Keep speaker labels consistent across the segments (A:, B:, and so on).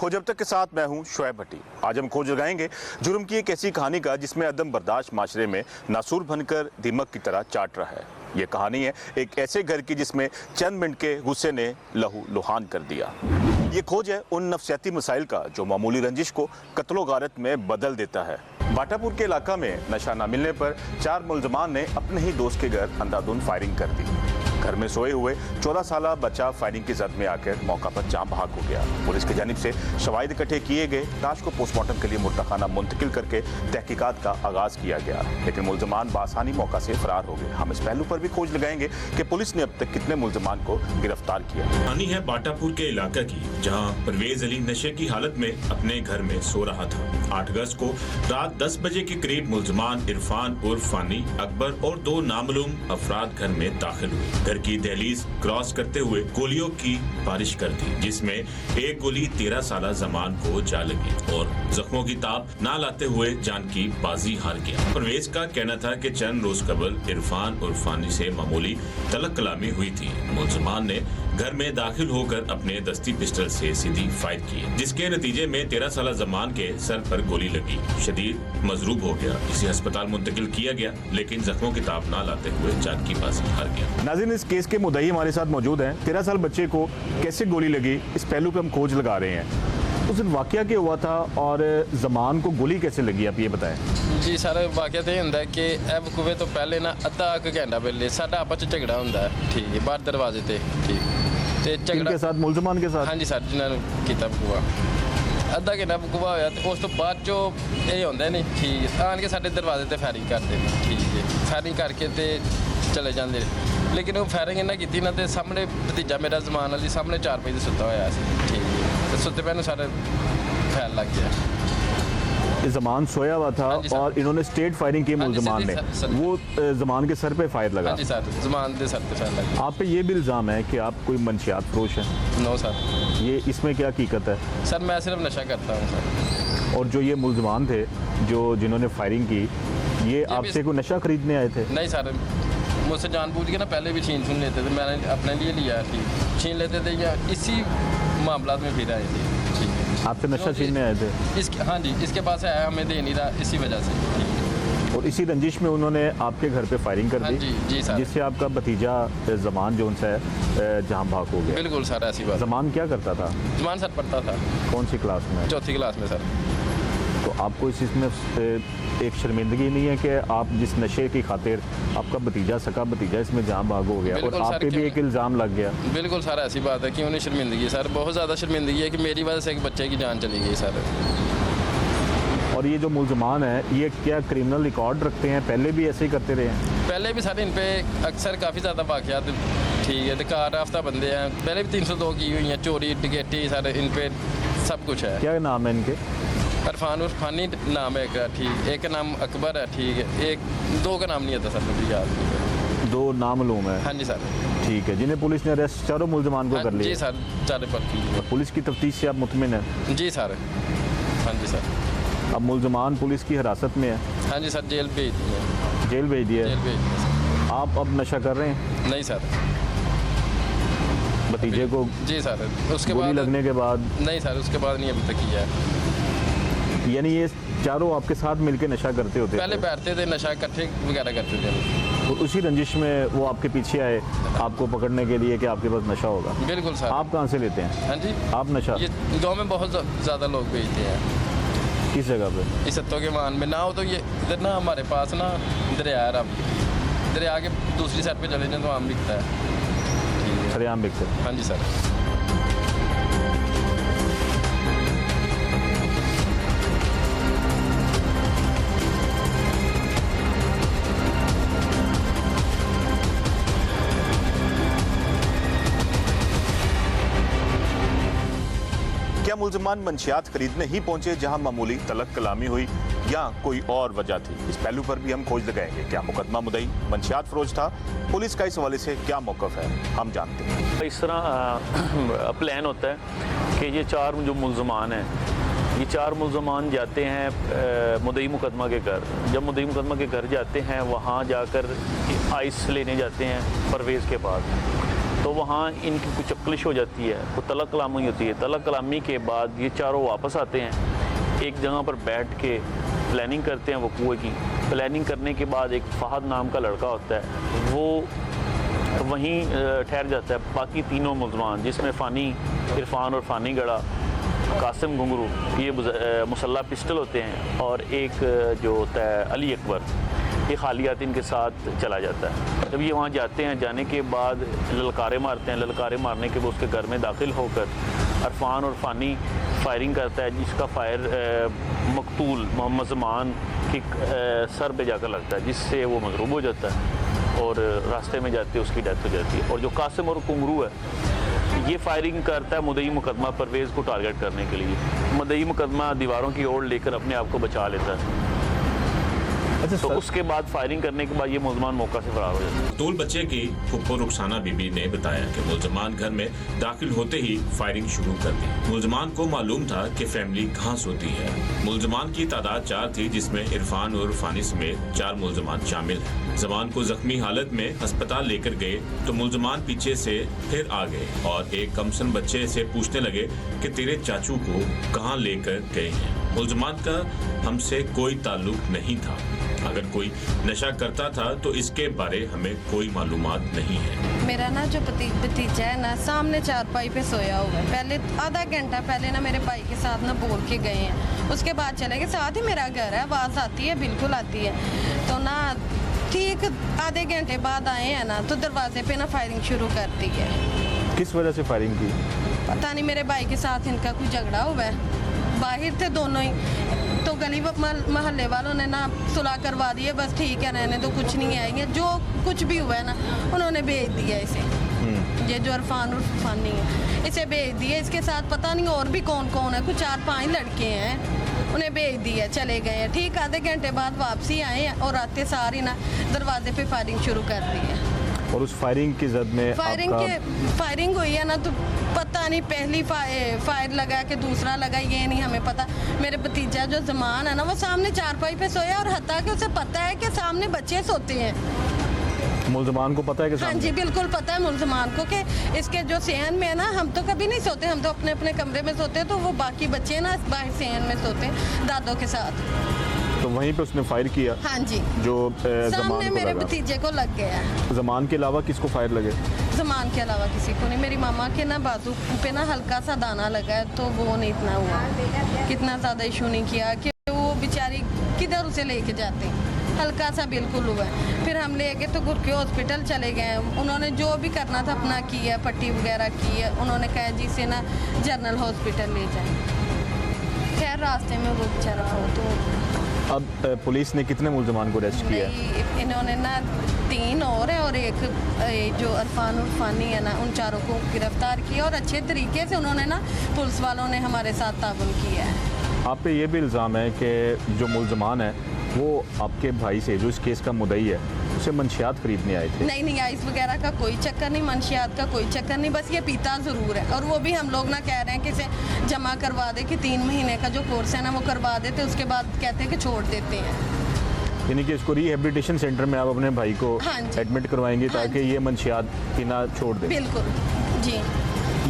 A: खोज अब तक के साथ मैं हूं शोएब भट्टी। आज हम खोज लगाएंगे जुर्म की एक ऐसी कहानी का जिसमें अदम बर्दाश्त माशरे में नासूर बनकर दीमक की तरह चाट रहा है। ये कहानी है एक ऐसे घर की जिसमें चंद मिनट के गुस्से ने लहू लुहान कर दिया। ये खोज है उन नफसियाती मसाइल का जो मामूली रंजिश को कत्लो गारत में बदल देता है। बाटापुर के इलाका में नशा न मिलने पर 4 मुलजमान ने अपने ही दोस्त के घर अंधाधुंध फायरिंग कर दी। घर में सोए हुए 14 साल बच्चा फायरिंग की जद में आकर मौका पर जान बहक हो गया। पुलिस की जानिब से शवाहिद इकट्ठे किए गए, लाश को पोस्टमार्टम के लिए मुर्दाखाना मुंतकिल करके तहकीकात का आगाज किया गया, लेकिन मुलजमान बासानी मौका से फरार हो गए। हम इस पहलू पर भी खोज लगाएंगे कि पुलिस ने अब तक कितने मुलजमान को गिरफ्तार किया।
B: कहानी है बाटापुर के इलाका की, जहां परवेज अली नशे की हालत में अपने घर में सो रहा था। 8 अगस्त को रात 10 बजे के करीब मुलजमान इरफान उर्फ फानी, अकबर और 2 नामालूम अफराद घर में दाखिल हुए। घर की दहलीज क्रॉस करते हुए गोलियों की बारिश कर दी, जिसमें एक गोली 13 साल जमान को जा लगी और जख्मों की ताब ना लाते हुए जान की बाजी हार गया। परवेज का कहना था कि चंद रोज कबल इरफान उर्फ फानी से मामूली तलक कलामी हुई थी। मुलजमान ने घर में दाखिल होकर अपने दस्ती पिस्टल से सीधी फायर की, जिसके नतीजे में 13 साल जमान के सर पर गोली लगी। शदीद मजरूब हो गया, इसे अस्पताल मुंतकिल किया गया, लेकिन जख्मों की ताब ना लाते हुए जान की बाजी हार गया।
A: नाज़रीन, इस केस के मुद्दई हमारे साथ मौजूद हैं। 13 साल बच्चे को कैसे गोली लगी, इस पहलू पे हम खोज लगा रहे हैं। उस दिन वाकया क्या हुआ था और जमान को गोली कैसे लगी, आप ये बताएं।
C: जी सर, वाकया तो ये होंगे कि ए वकूए तो पहले ना अद्धा क घंटा पहले साडा आपस च झगड़ा होंदा है, ठीक है, बाहर दरवाजे ते, ठीक ते झगड़ा
A: के साथ, मुलजमान के साथ।
C: हाँ जी सर, जिन्होंने किया वकूआ अद्धा घंटा वकूआ होया तो उस तो बाद जो ये होंदा नहीं, ठीक है, आन के साडे दरवाजे ते फायरिंग करते हैं, ठीक है, फायरिंग करके ते चले जाते। लेकिन वो फायरिंग इन्हें की ना, तो सामने भतीजा मेरा जमान वाली सामने 4 बजे सुता होया, ठीक है, तो सुते पे सारे फैल लग गया।
A: जमान सोया हुआ था और इन्होंने स्टेट फायरिंग की मुलजमान ने, वो जमान के सर पे फायर लगा।
C: हाँ जी सर, जमान के सर पे फायर लगा।
A: आप पे ये भी इल्ज़ाम है कि आप कोई मंशियात फरोश हैं।
C: नो सर,
A: ये इसमें क्या हकीकत है?
C: सर मैं सिर्फ नशा करता हूँ सर।
A: और जो ये मुलजमान थे जिन्होंने फायरिंग की, ये आपसे कोई नशा खरीदने आए थे?
C: नहीं सर, मुझसे जानबूझ के ना पहले भी छीन लेते थे, मैंने अपने लिए लिया, ठीक, छीन लेते थे या इसी मामला में फिर आए थे, ठीक है।
A: आपसे नशा छीनने आए थे?
C: इसके, हाँ जी, इसके पास आया, हमें दे नहीं रहा, इसी वजह से, ठीक है।
A: और इसी रंजिश में उन्होंने आपके घर पे फायरिंग कर दी?
C: हाँ जी, जी सर।
A: जिससे आपका भतीजा जमान जो उनसे जहाँ भाग हो गया?
C: बिल्कुल सर, ऐसी बात।
A: जमान क्या करता था?
C: जमान सर पढ़ता था।
A: कौन सी क्लास में?
C: 4थी क्लास में सर।
A: तो आपको इस इसमें एक शर्मिंदगी नहीं है कि आप जिस नशे की खातिर आपका भतीजा, सका भतीजा इसमें जान भाग हो गया और आप पे भी एक इल्ज़ाम लग गया?
C: बिल्कुल सर, ऐसी बात है। क्यों नहीं शर्मिंदगी सर, बहुत ज़्यादा शर्मिंदगी है कि मेरी वजह से एक बच्चे की जान चली गई सर।
A: और ये जो मुलजमान है, ये क्या क्रिमिनल रिकॉर्ड रखते हैं? पहले भी ऐसे ही करते रहे हैं?
C: पहले भी सर इन पे अक्सर काफ़ी ज़्यादा वाक़यात, ठीक है, कार राफ्ता बंदे हैं, पहले भी 302 की हुई हैं, चोरी डकैती सर, इन पे सब कुछ है।
A: क्या नाम है इनके?
C: इरफान उर्फ फानी नाम है एक, ठीक, एक नाम अकबर है, ठीक है, एक 2 का नाम नहीं आता सर, मुझे याद।
A: 2 नामालूम है?
C: हाँ जी सर।
A: ठीक है, जिन्हें पुलिस ने अरेस्ट, चारों मुलजमान को कर लिया?
C: जी सर, 4 पर की।
A: पुलिस की तफ्तीश से आप मुतमिन हैं?
C: जी सर, हाँ जी सर।
A: अब मुलजमान पुलिस की हिरासत में है?
C: हाँ जी सर, जेल भेज दिए।
A: जेल भेज दिया?
C: जेल भेज दिया सर।
A: आप अब नशा कर रहे हैं?
C: नहीं सर।
A: भतीजे को?
C: जी सर, उसके
A: गोली
C: बाद
A: लगने के बाद?
C: नहीं सर, उसके बाद नहीं अभी तक किया है।
A: यानी ये चारों आपके साथ मिलकर नशा करते होते?
C: पहले बैठते थे, नशा इकट्ठे वगैरह करते थे।
A: और उसी रंजिश में वो आपके पीछे आए आपको पकड़ने के लिए कि आपके पास नशा होगा?
C: बिल्कुल सर।
A: आप कहाँ से लेते हैं?
C: हाँ जी,
A: आप नशा?
C: ये गांव में बहुत ज़्यादा लोग बेचते हैं।
A: किस जगह पे?
C: इस सत्तों के मान में ना हो तो ये इधर ना हमारे पास ना दरिया है, दरिया के दूसरी साइड पे चले जाए तो आम बिकता है।
A: सरेआम बिकते?
C: हाँ जी सर।
A: क्या मुलजमान मंशियात खरीदने ही पहुंचे जहां मामूली तलक कलामी हुई या कोई और वजह थी? इस पहलू पर भी हम खोज लगाएंगे। क्या मुकदमा मुदई मंशियात फरोश था? पुलिस का इस हवाले से क्या मौक़िफ़ है, हम जानते हैं।
D: इस तरह प्लान होता है कि ये 4 जो मुलजमान हैं, ये 4 मुलजमान जाते हैं मुदई मुकदमा के घर। जब मुदई मुकदमा के घर जाते हैं, वहाँ जाकर आइस लेने जाते हैं परवेज़ के पास। तो तो वहाँ इनकी कुछ चक्लिश हो जाती है, तो तलक कलामी होती है। तलक कलामी के बाद ये चारों वापस आते हैं, एक जगह पर बैठ के प्लानिंग करते हैं वकूए की। प्लानिंग करने के बाद एक फहद नाम का लड़का होता है, वो वहीं ठहर जाता है। बाकी तीनों मुलजमान, जिसमें फ़ानी इरफान और फ़ानी गड़ा, कासिम घुंगरू, ये मुसल्ला पिस्टल होते हैं, और एक जो होता है अली अकबर, ये खालियात इनके साथ चला जाता है। जब ये वहाँ जाते हैं, जाने के बाद ललकारे मारते हैं। ललकारे मारने के बाद उसके घर में दाखिल होकर इरफान और फ़ानी फायरिंग करता है, जिसका फायर मकतूल मोहम्मद ज़मान की सर पे जाकर लगता है, जिससे वो मजरूब हो जाता है और रास्ते में जाते उसकी डेथ हो जाती है। और जो कासिम और घुंगरू है, ये फायरिंग करता है मुद्दई मुकदमा परवेज़ को टारगेट करने के लिए। मुद्दई मुकदमा दीवारों की ओर लेकर अपने आप को बचा लेता है।
A: अच्छा
D: तो उसके बाद फायरिंग करने के बाद ये मुलजमान मौका से फरार हो जाता है।
B: मकतूल बच्चे की फुप्पो रुखसाना बीबी ने बताया कि मुलजमान घर में दाखिल होते ही फायरिंग शुरू कर दी। मुलजमान को मालूम था कि फैमिली कहाँ सोती है। मुलजमान की तादाद 4 थी, जिसमें इरफान और फानी समेत 4 मुलजमान शामिल हैं। जमान को जख्मी हालत में अस्पताल लेकर गए तो मुलजमान पीछे से फिर आ गए और एक कमसन बच्चे से पूछने लगे कि तेरे चाचू को कहाँ लेकर गए हैं। मुलजमान का हमसे कोई ताल्लुक नहीं था। अगर कोई नशा करता था तो इसके बारे हमें कोई मालूमात नहीं है।
E: मेरा ना जो भतीजा है ना, सामने चारपाई पे सोया हुआ है। पहले आधा घंटा पहले ना मेरे भाई के साथ ना बोल के गए हैं, उसके बाद चले गए। साथ ही मेरा घर है, आवाज़ आती है, बिल्कुल आती है। तो ना ठीक आधे घंटे बाद आए हैं ना, तो दरवाजे पे ना फायरिंग शुरू कर दी है।
A: किस वजह से फायरिंग की?
E: पता नहीं, मेरे भाई के साथ इनका कुछ झगड़ा हुआ है। बाहर थे दोनों ही, तो गली मोहल्ले वालों ने ना सुलह करवा दी है, बस ठीक है रहने तो कुछ नहीं आएंगे। जो कुछ भी हुआ है ना, उन्होंने भेज दिया इसे। ये जो इरफान और फानी है, इसे भेज दिया। इसके साथ पता नहीं और भी कौन कौन है, कुछ 4-5 लड़के हैं, उन्हें भेज दिया, चले गए हैं। ठीक आधे घंटे बाद वापसी आए हैं और आते सार ही ना दरवाजे पे फायरिंग शुरू कर दी है।
A: और उस फायरिंग की जद में
E: फायरिंग हुई है ना, तो पता नहीं पहली फायर लगा कि दूसरा लगा, ये नहीं हमें पता। मेरे भतीजा जो जमान है ना, वो सामने चारपाई पे सोया, और हत्ता कि उसे पता है कि सामने बच्चे सोते हैं।
A: मुलजमान को पता है कि
E: हाँ जी, बिल्कुल पता है मुलजमान को कि इसके जो सेहन में है ना, हम तो कभी नहीं सोते, हम तो अपने अपने कमरे में सोते हैं। तो वो बाकी बच्चे ना बाहर सेहन में सोते हैं दादों के साथ।
A: तो वहीं पे उसने फायर किया।
E: हाँ जी,
A: जो
E: सामने मेरे भतीजे को लग गया।
A: जमान के अलावा किसको फायर लगे?
E: जमान के अलावा किसी को नहीं। मेरी मामा के ना बाजू पे ना हल्का सा दाना लगा है, तो वो नहीं इतना हुआ, कितना ज़्यादा इशू नहीं किया कि वो बेचारी किधर उसे लेके जाते हैं। हल्का सा बिल्कुल हुआ है। फिर हम ले गए तो गुर के हॉस्पिटल चले गए। उन्होंने जो भी करना था अपना किया, पट्टी वगैरह की है। उन्होंने कहा जी से ना जनरल हॉस्पिटल ले जाए। खैर रास्ते में वो बेचारा तो।
A: अब पुलिस ने कितने मुलजमान को अरेस्ट किया?
E: इन्होंने ना 3 और है, और एक जो इरफान और फानी है ना, उन चारों को गिरफ्तार किया। और अच्छे तरीके से उन्होंने ना पुलिस वालों ने हमारे साथ ताउन किया है।
A: आप पे ये भी इल्ज़ाम है कि जो मुलजमान है वो आपके भाई से, जो इस केस का मुद्दई है, उसे मंशियात खरीदने आए थे।
E: नहीं, आइस वगैरह का कोई चक्कर नहीं, मंशियात का कोई चक्कर नहीं, बस ये पीता ज़रूर है। और वो भी हम लोग ना कह रहे हैं कि इसे जमा करवा दे, कि 3 महीने का जो कोर्स है ना वो करवा देते, उसके बाद कहते हैं कि छोड़ देते हैं।
A: यानी कि इसको रिहेबिलिटेशन सेंटर में आप अपने भाई को
E: हाँ जी।
A: एडमिट करवाएंगे ताकि ये मंशियात पीना छोड़ दे?
E: बिल्कुल जी।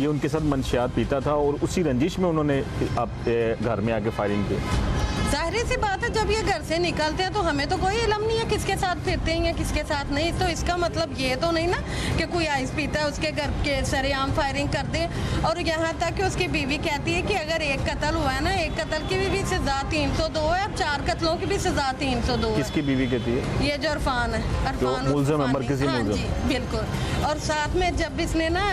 A: ये उनके साथ मंशियात पीता था और उसी रंजिश में उन्होंने आप घर में आके फायरिंग की।
E: जाहिर सी बात है, जब ये घर से निकलते हैं तो हमें तो कोई इल्म नहीं है किसके साथ फिरते हैं या किसके साथ नहीं। तो इसका मतलब ये तो नहीं ना कि कोई आइस पीता है उसके घर के सरेआम फायरिंग कर दे। और यहाँ तक कि उसकी बीवी कहती है कि अगर एक कत्ल हुआ है ना, एक कत्ल की भी सजा 302 है, अब 4 कत्लों की भी सजा 302 है।
A: किसकी बीवी कहती है?
E: ये जो इरफान है,
A: मुलज़म है, मरकज़ी
E: हाँ
A: मुलज़म।
E: जी बिल्कुल। और साथ में जब इसने ना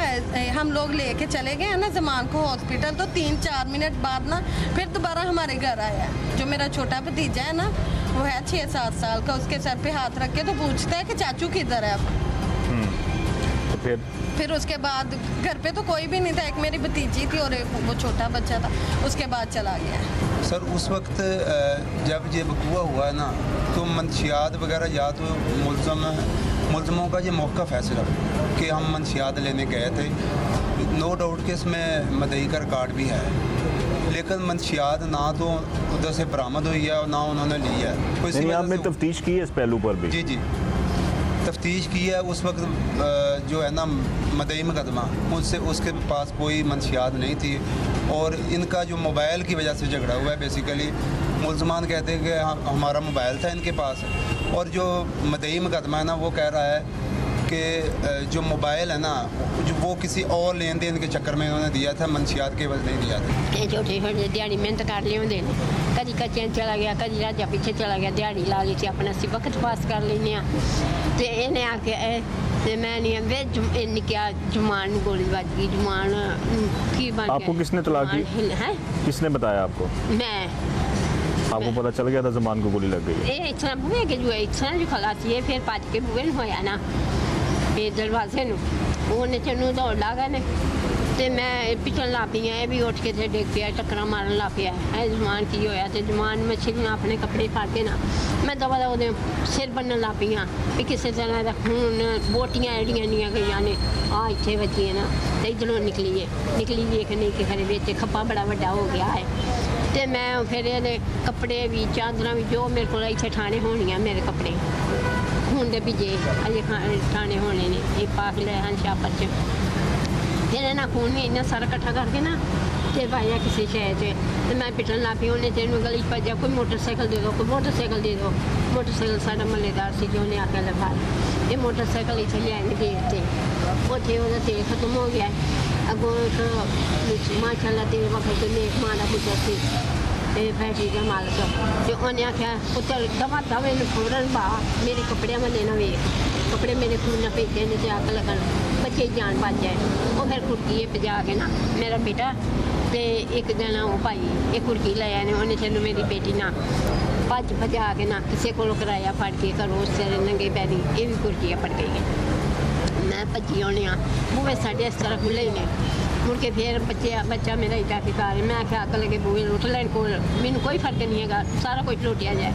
E: हम लोग लेके चले गए ना जमान को हॉस्पिटल, तो 3-4 मिनट बाद ना फिर दोबारा हमारे घर आया। जो मेरा छोटा भतीजा है ना, वो है 6-7 साल का, उसके सर पे हाथ रख के तो पूछता है कि चाचू किधर है अब।
A: तो
E: फिर उसके बाद घर पे तो कोई भी नहीं था, एक मेरी भतीजी थी और एक वो छोटा बच्चा था। उसके बाद चला गया।
F: सर उस वक्त जब ये वकूआ हुआ है ना, तो मंशियात वगैरह या तो मुलज़मों का ये मौका फैसला कि हम मंशियात लेने गए थे। नो डाउट कि इसमें मदई का रिकॉर्ड भी है, लेकिन मंशियात ना तो उधर से बरामद हुई है और ना उन्होंने ली है।
A: आपने तफ्तीश की है इस पहलू पर भी?
F: जी। तफ्तीश की है। उस वक्त जो है ना मदई मुकदमा उससे उसके पास कोई मंशियात नहीं थी और इनका जो मोबाइल की वजह से झगड़ा हुआ है। बेसिकली मुलजमान कहते हैं कि हमारा मोबाइल था इनके पास, और जो मदई मुकदमा है ना वो कह रहा है कि जो मोबाइल है ना जो वो किसी और लेन देन के चक्कर में इन्होंने दिया था, मंशियात के वजह नहीं दिया था।
G: ये छोटे छोटे दिहाड़ी मेहनत कर ले होंगे, कभी कच्चे चला गया, कभी राजा पीछे चला गया, दिहाड़ी ला ली थी अपना सी वक्त पास कर लेने तो इन्हें आके ते मैं नहीं वे इन्हें क्या जुमान गोली बज गई, जुमान की बन
A: आपको किसने तलाक दी?
G: है
A: किसने बताया आपको?
G: मैं
A: आपको पता चल गया था जमान को गोली लग गई है?
G: ये इतना बुए के जो है इतना जो खलासी है फिर पाँच के बुए होया ना ये दरवाजे नु उन्हें चनू दौड़ लागा ने ते मैं पिछन ला पी है भी उठ के थे डेग पिया टक्कर मारन ला पिया है जमान की होया ते जमान में छिड़ना अपने कपड़े फाड़ के ना मैं दवा दवा दे सिर बनन ला पी भी किसी तरह का खून बोटियां एड़ियां नहीं गई ने आ इतने बची है ना तो इधरों निकली देखने के खरे बेचे खप्पा बड़ा बड़ा हो गया है तो मैं फिर ये कपड़े भी चादर भी जो मेरे को इतने ठाणे होनी मेरे कपड़े खून दे भिजे अजे ठाणे होने ने ये पाक ले हैं छापर च फिर ना खून भी इन्ना सारा कट्ठा करके ना ते पाया किसी शहर से तो मैं पिटन ला पी उन्हें तेन गली भजा कोई मोटरसाइकिल दे दो, कोई मोटरसाइकिल दे दो। मोटरसाइकिल साढ़ा महल्लेदार से जो उन्हें आके लगा ये मोटरसाइकिल इतने लियाएंगे गेट से उथे वो तेल खत्म हो गया अगों एक माशाल्लाह तेरे वक्त नेक मारा पुत्र से फैक्ट्री का मालिक तो उन्हें आख्या पुत्र दवा दवे फौरन बा मेरे कपड़े में लेना वेख कपड़े मेरे खून न भेजे नहीं तो अग लगन बच्चे जान बच जाए वो फिर कुर्की पजा के ना मेरा बेटा तो एक जना वो भाई एक कुर्की लाया ने उन्हें चलो मेरी बेटी ना भज भजा के ना किसी को कराया फड़ के घरों उस नंगे पैरी ये भी कुर्की पड़ गई है मैं भजी आने बूहे साढ़े इस तरह खुले ही ने मुड़ के फिर बच्चा मेरा इदा के घर मैं आख्या अग लगे बूहे लुट लैन को मैनू कोई फर्क नहीं है सारा कुछ लुटिया जाए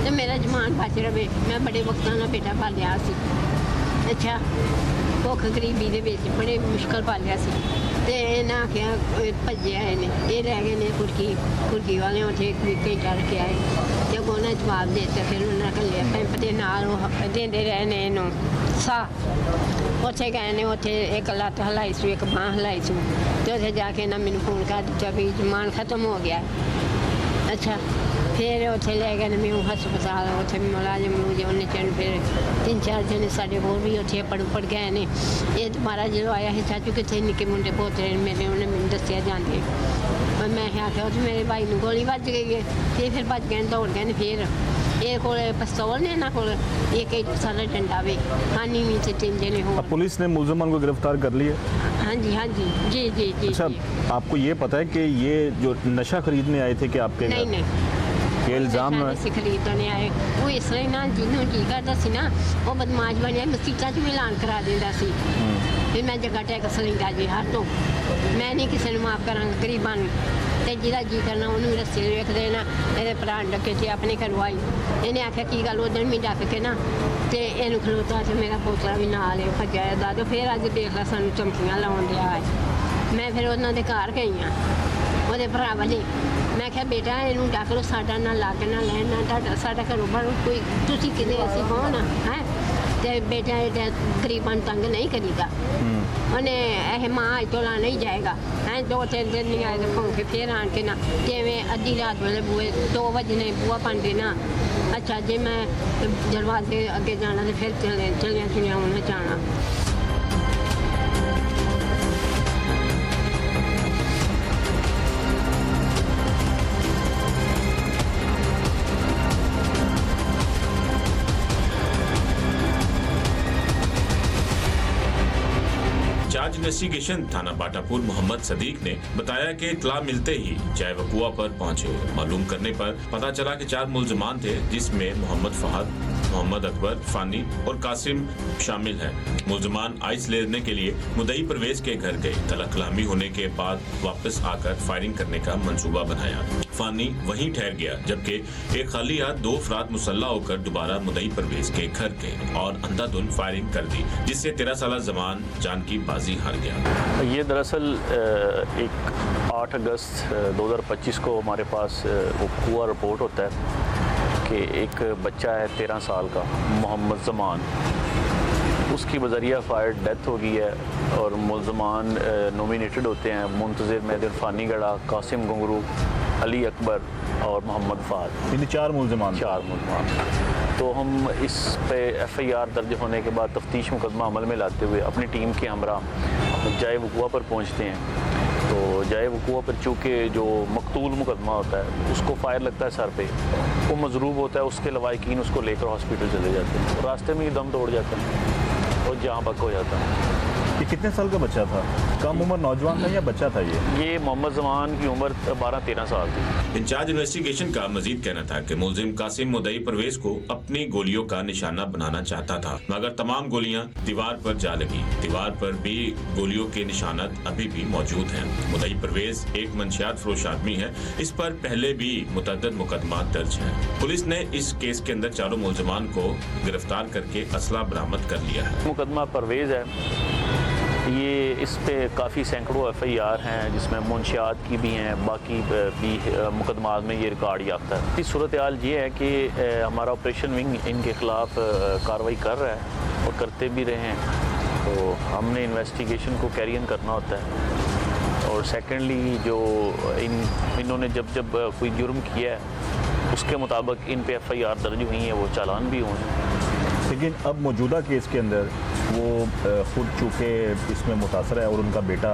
G: तो मेरा जमान बच रहे मैं बड़े वक्त ना बेटा पालिया सी अच्छा भुख गरीबी के बड़े मुश्किल पालिया सी ते इन्हें आख्या भजे आए ने ये रह गए ने कुर्की वाले उठे घंटा रखे आए जब उन्हें जवाब देते फिर उन्हें कलिया पैंप के नाल देंदे रहे ने इनू साह उत्थे गए ने उत्थे एक लत्त हिलाई सू एक बांह हिलाई सू तो उत्थे जाके ना मैनू फोन कर दिता भी जमान खत्म हो गया अच्छा फिर उत्थे ले गए ने मैं हस्पताल उत्थे मुलाजम उन्हें चन फिर 3-4 जने साढ़े होर भी उत्थे पड़ गए ने ये दोबारा जो आया है चाचू कितने निक्के मुंडे पोतरे मेरे उन्हें मैंने दसिया जाते मैं आख्या उत्थे मेरे भाई नू गोली बज गई है ये फिर भज गए दौड़ गए फिर ये को पिस्तौल ने ना को एक सारा डंडा वे खानी भी थे 3 जने हो।
A: पुलिस ने मुलजमान को गिरफ्तार कर लिया?
G: हाँ जी जी जी जी
A: अच्छा
G: जी।
A: आपको ये पता है कि ये जो नशा खरीदने आए थे कि आपके घर?
G: नहीं
A: ये इल्जाम है
G: से खरीदने आए वो इस तरह ना जिन्होंने की करता सी ना वो बदमाश बनया मसीता च भी ऐलान करा देता सी फिर मैं जगह टैक्स लेंदा जी हर तो मैं नहीं किसी ने माफ करा गरीबां तो जिदा जी करना उन्होंने रस्ते वेख देना मेरे भरा डके थे अपने घरों आई इन्हें आख्या की गल उस दिन भी डक के ना तो इनू खलोता तो मेरा पोतरा भी नाल भजा दादो फिर अज देख ला सानू चमकियां लाउन दिया है मैं फिर उन्होंने घर गई हाँ वो भरा वाले मैं क्या बेटा इनू डक लो साडा ना लग ना लैन ना साडा घरों बाहर कोई तुसी किते असीं कौन है तो बेटा गरीबां तंग नहीं करीदा उन्हें यह माँ अज तो ला नहीं जाएगा हैं 2-3 दिन नहीं आए तो भौंके फिर आन के ना जिमें अद्धी रात वेले बुए 2 बजने बुआ पांडे ना अच्छा जे मैं दरवाजे अगे जाना तो फिर चलिया उन्हें जाना।
B: चार्ज इन्वेस्टिगेशन थाना बाटापुर मोहम्मद सदीक ने बताया कि इत्तला मिलते ही चाय वकुआ पर पहुंचे। मालूम करने पर पता चला कि 4 मुलजमान थे जिसमें मोहम्मद फहद, मोहम्मद अकबर, फानी और कासिम शामिल हैं। मुलजमान आइस लेने के लिए मुदई परवेज के घर गए। तलब कलामी होने के बाद वापस आकर फायरिंग करने का मंसूबा बनाया। फानी वहीं ठहर गया जबकि एक खाली हाथ 2 अफराद मुसल्ला होकर दोबारा मुदई परवेज के घर गए और अंधाधुंध फायरिंग कर दी जिससे 13 साल जमान जान की बाजी हार गया।
D: ये दरअसल एक 8 अगस्त 2025 को हमारे पास वो हुआ रिपोर्ट होता है कि एक बच्चा है 13 साल का मोहम्मद जमान उसकी बजरिया फायर डेथ हो गई है और मुलजमान नॉमिनेटेड होते हैं मुंतज़िर मेहदी इरफानी गड़ा, कासिम गुंगरू, अली अकबर और मोहम्मद फ़ाद।
A: इन 4 मुलजमान।
D: तो हम इस पे FIR दर्ज होने के बाद तफ्तीश मुकदमा अमल में लाते हुए अपनी टीम के हमरा जाए वक़ुआ पर पहुँचते हैं। तो जाए वक़ुआ पर चूँकि जो मकतूल मुकदमा होता है उसको फायर लगता है सर पे, वो मजरूब होता है, उसके लवाकिन उसको लेकर हॉस्पिटल चले जाते हैं, रास्ते में ही दम तोड़ जाता है और जहाँ बक हो जाता है।
A: ये कितने साल का बच्चा था? कम उम्र नौजवान था या बच्चा था ये
D: मोहम्मद जमान की उम्र 12-13 साल थी।
B: इंचार्ज इन्वेस्टिगेशन का मजीद कहना था कि मुलजिम कासिम मुदई परवेज को अपनी गोलियों का निशाना बनाना चाहता था, मगर तमाम गोलियां दीवार पर जा लगी। दीवार पर भी गोलियों के निशानात अभी भी मौजूद हैं। मुदई परवेज एक मंशियात फरोश आदमी है। इस पर पहले भी मुतअद्दिद मुकदमा दर्ज है। पुलिस ने इस केस के अंदर 4 मुलजमान को गिरफ्तार करके असला बरामद कर लिया है।
D: मुकदमा परवेज है, ये इस पे काफ़ी सैकड़ों FIR हैं जिसमें मुंशियात की भी हैं, बाकी भी मुकदमात में ये रिकॉर्ड याफ्ता है। इस सूरत हाल ये है कि हमारा ऑपरेशन विंग इनके ख़िलाफ़ कार्रवाई कर रहा है और करते भी रहे हैं। तो हमने इन्वेस्टिगेशन को कैरी ऑन करना होता है और सेकेंडली जो इन्होंने जब कोई जुर्म किया है उसके मुताबिक इन पे FIR दर्ज हुई हैं, वो चालान भी हुए हैं।
A: लेकिन अब मौजूदा केस के अंदर वो खुद चूँकि इसमें मुतासर है और उनका बेटा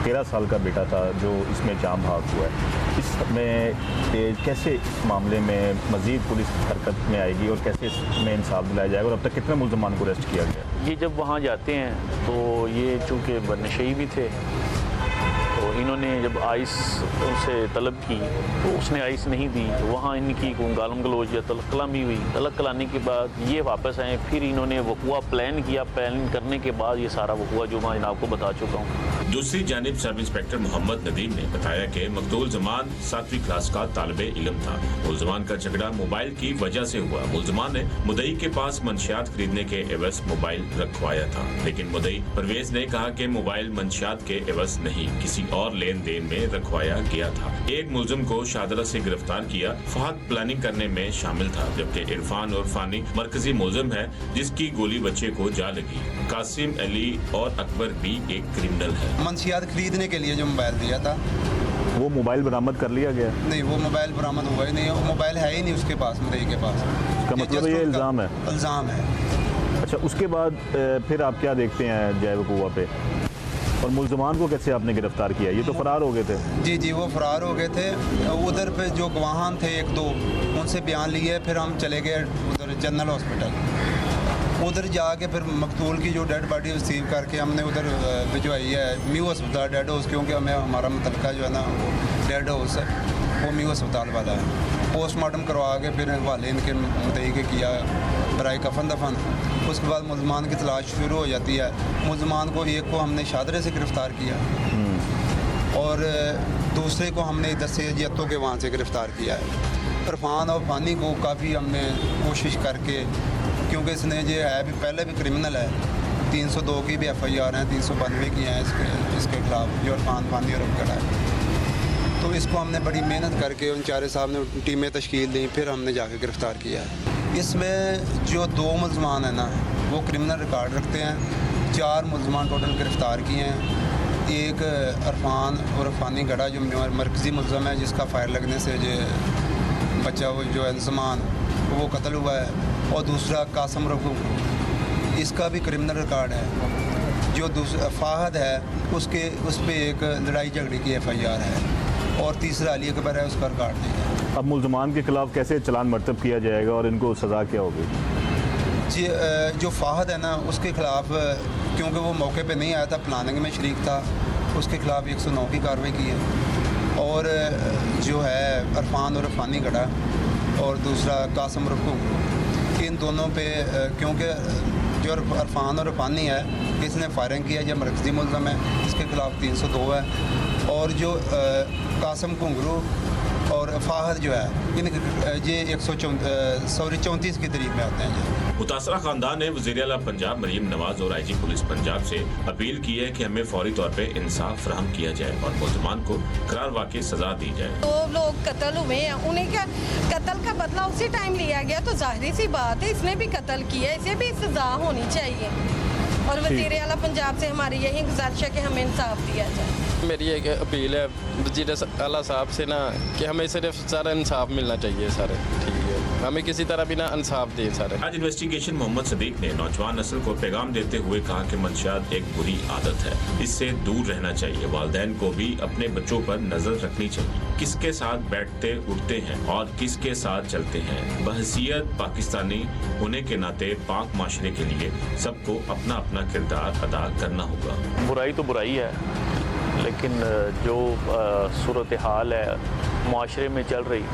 A: 13 साल का बेटा था जो इसमें जाम भाग हुआ है। इसमें कैसे इस मामले में मज़ीद पुलिस हरकत में आएगी और कैसे इसमें इंसाफ दिलाया जाएगा और अब तक कितने मुलजमान को अरेस्ट किया गया?
D: ये जब वहाँ जाते हैं तो ये चूँकि बनशई भी थे, तो इन्होंने जब आइस उनसे तलब की तो उसने आइस नहीं दी, वहाँ इनकी गालम गलोच या तलक कलामी हुई। तलक कलाने के बाद ये वापस आए, फिर इन्होंने वक़ुआ प्लान किया। प्लान करने के बाद ये सारा वक़ुआ जो मैं जनाब को बता चुका हूँ।
B: दूसरी जानिब सब इंस्पेक्टर मोहम्मद नदीम ने बताया कि मकतूल जमान 7वीं क्लास का तालिबे इल्म था। मुलजमान का झगड़ा मोबाइल की वजह से हुआ। मुलजमान ने मुदई के पास मंशियात खरीदने के एवज मोबाइल रखवाया था, लेकिन मुदई परवेज ने कहा कि मोबाइल मंशियात के एवज नहीं किसी और लेन देन में रखवाया गया था। एक मुलजिम को शाहदरा से गिरफ्तार किया। फहद प्लानिंग करने में शामिल था, जबकि इरफान और फानी मरकजी मुलजिम है जिसकी गोली बच्चे को जा लगी। कासिम, अली और अकबर भी एक क्रिमिनल है।
F: मंशियात खरीदने के लिए जो मोबाइल दिया था
A: वो मोबाइल बरामद कर लिया गया?
F: नहीं, वो मोबाइल बरामद हुआ ही नहीं, वो मोबाइल है ही नहीं उसके पास, मुदई के पास।
A: इसका मतलब ये इल्ज़ाम है?
F: इल्ज़ाम है।
A: अच्छा, उसके बाद फिर आप क्या देखते हैं जाए वक़ुआ पे और मुलजमान को कैसे आपने गिरफ्तार किया? ये तो फरार हो गए थे।
F: जी, वो फरार हो गए थे। उधर पे जो गवाहान थे 1-2 उनसे बयान लिए, फिर हम चले गए उधर जनरल हॉस्पिटल। उधर जाके फिर मकतूल की जो डेड बॉडी रिसीव करके हमने उधर भिजवाई है म्यू अस्पताल डेड हाउस, क्योंकि हमें हमारा मुतलका जो है ना डेड हाउस है वो म्यू अस्पताल वाला है। पोस्टमार्टम करवा के फिर हवाले इनके मुतई के किया बराए कफन दफन। उसके बाद मुलजमान की तलाश शुरू हो जाती है। मुलजमान को एक को हमने शादरे से गिरफ़्तार किया और दूसरे को हमने इधर से जत्तों के वहाँ से गिरफ़्तार किया है। इरफान और फानी को काफ़ी हमने कोशिश करके, क्योंकि इसने जो है भी पहले भी क्रिमिनल है, 302 की भी FIR हैं, 392 की हैं इसके खिलाफ जो इरफान फानी और अकबर है। तो इसको हमने बड़ी मेहनत करके उन चारे साहब ने टीमें तश्कील दी, फिर हमने जाके गिरफ़्तार किया है। इसमें जो 2 मुलजमान हैं ना वो क्रिमिनल रिकॉर्ड रखते हैं। 4 मुलजमान टोटल गिरफ़्तार किए हैं। एक इरफान और फानी गड़ा जो मरकज़ी मुलज़म है जिसका फायर लगने से जो बच्चा वो जो है ज़मान वो कत्ल हुआ है, और दूसरा कासिम रफू, इसका भी क्रिमिनल रिकॉर्ड है। जो दूसरा फ़ाहद है उस पर एक लड़ाई झगड़े की FIR है, और तीसरा अली अकबर है, उसका रिकॉर्ड नहीं है।
A: अब मुलजमान के खिलाफ कैसे चलान मरतब किया जाएगा और इनको सज़ा क्या होगी?
F: जी, जो फ़ाहद है ना उसके ख़िलाफ़, क्योंकि वो मौके पे नहीं आया था, प्लानिंग में शरीक था, उसके ख़िलाफ़ 109 की कार्रवाई की है। और जो है इरफान और फानी गड़ा और दूसरा कासिम रफू, इन दोनों पे क्योंकि जो इरफान और फानी है इसने फायरिंग किया, जब मरकज़ी मुलज़म है इसके ख़िलाफ़ 302 है। और जो कासिम घुंगरू और फाहद जो है इनके ये 134 की तरीक में आते हैं।
B: मुतासरा खानदान ने वज़ीर आला पंजाब मरीम नवाज और IG पुलिस पंजाब से अपील की है कि हमें फौरी तौर पे इंसाफ फराहम किया जाए और मुलजमान को करार वाक़ई सजा दी जाए।
E: 2 लोग कत्ल हुए हैं, उन्हें क्या कत्ल का बदला उसी टाइम लिया गया, तो जाहिर सी बात है इसने भी कत्ल किया, इसे भी सजा होनी चाहिए। और वज़ीर आला पंजाब से हमारी यही गुजारिश है कि हमें इंसाफ दिया जाए।
C: मेरी एक अपील है वज़ीर आला साहब से ना कि हमें सिर्फ सारा इंसाफ मिलना चाहिए सारे, ठीक है, हमें किसी तरह भी ना इंसाफ दें सारे।
B: आज इन्वेस्टिगेशन मोहम्मद सदीक ने नौजवान नस्ल को पैगाम देते हुए कहा कि मंशियात एक बुरी आदत है, इससे दूर रहना चाहिए। वालिदैन को भी अपने बच्चों पर नजर रखनी चाहिए, किसके साथ बैठते उठते हैं और किसके साथ चलते हैं। बहसियत पाकिस्तानी होने के नाते पाक माशरे के लिए सबको अपना अपना किरदार अदा करना होगा।
D: बुराई तो बुराई है, लेकिन जो सूरत हाल है माशरे में चल रही,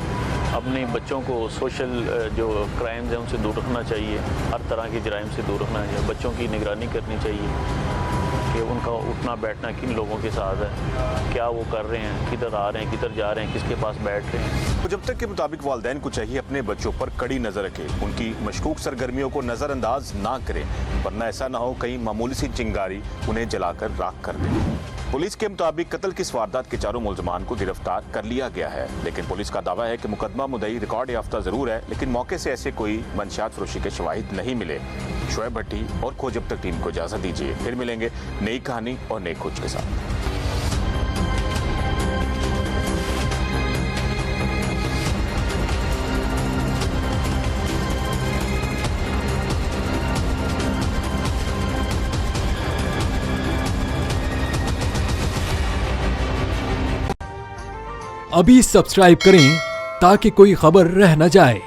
D: अपने बच्चों को सोशल जो क्राइम्स हैं उनसे दूर रखना चाहिए, हर तरह के जराइम से दूर रखना चाहिए। बच्चों की निगरानी करनी चाहिए कि उनका उठना बैठना किन लोगों के साथ है, क्या वो कर रहे हैं, किधर आ रहे हैं, किधर जा रहे हैं, किसके पास बैठ रहे हैं।
A: तो जब तक के मुताबिक वालिदैन को चाहिए अपने बच्चों पर कड़ी नजर रखे, उनकी मशकूक सरगर्मियों को नजरअंदाज ना करें, वरना ऐसा ना हो कहीं मामूली सी चिंगारी उन्हें जलाकर राख कर दे। पुलिस के मुताबिक कत्ल की इस वारदात के चारों मुलजमान को गिरफ्तार कर लिया गया है, लेकिन पुलिस का दावा है कि मुकदमा मुद्दई रिकॉर्ड याफ्ता जरूर है, लेकिन मौके से ऐसे कोई मंशियात फरोशी के शवाहिद नहीं मिले। शोएब भट्टी और खोज अब तक टीम को इजाजत दीजिए, फिर मिलेंगे नई कहानी और नई खोज के साथ।
H: अभी सब्सक्राइब करें ताकि कोई खबर रह न जाए।